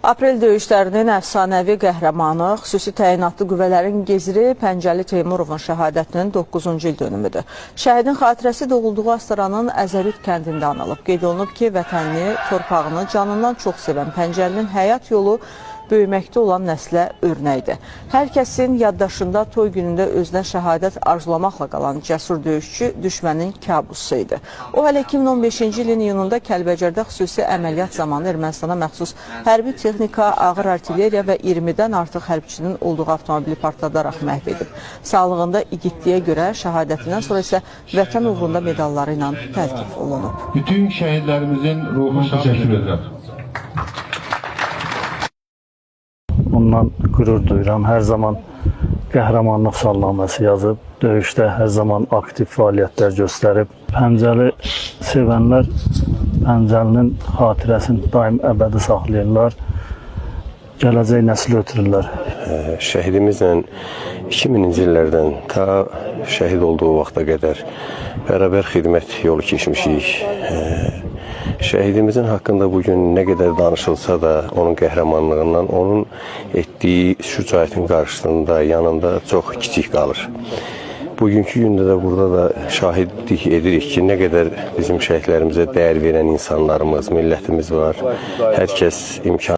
Aprel döyüşlərinin əfsanəvi qəhrəmanı, xüsusi təyinatlı qüvvələrin geziri Pəncəli Teymurovun şəhadətinin 9-cu il dönümüdür. Şəhidin xatirəsi doğulduğu Astaranın Əzərüt kəndində anılıb. Qeyd olunub ki, vətənini, torpağını canından çox sevən Pəncəlinin həyat yolu böyüməkdə olan nəslə örnəkdir. Hər kəsin yaddaşında toy günündə özünə şəhadət arzulamaqla qalan cəsur döyüşçü düşmənin kabusu idi. O, hələ 2015-ci ilin iyununda Kəlbəcərdə xüsusi əməliyyat zamanı Ermənistana məxsus hərbi texnika, ağır artilleriya və 20-dən artıq hərbçinin olduğu avtomobili partladaraq məhv edib. Sağlığında igidliyə görə şəhadətindən sonra isə vətən uğrunda medalları ilə təltif olunub. Bütün şəhidlərimizin ruhu şad edir. Ondan qürur duyuram. Hər zaman qəhrəmanlıq salnaməsi yazıb, döyüşdə hər zaman aktiv fəaliyyətlər göstərib. Pəncəli sevənlər Pəncəlinin xatirəsini daim əbədi saxlayırlar, gələcək nəsil ötürürlər. Şəhidimizlə 2000-ci illərdən ta şəhid olduğu vaxta qədər bərabər xidmət yolu keçmişik. Şəhidimizin haqqında bugün nə qədər danışılsa da onun qəhrəmanlığından, onun etdiyi şücaətin qarşısında, yanında çox kiçik qalır. Bugünkü gündə də burada da şahidlik edirik ki, nə qədər bizim şəhidlərimizə dəyər verən insanlarımız, millətimiz var. Hər kəs imkan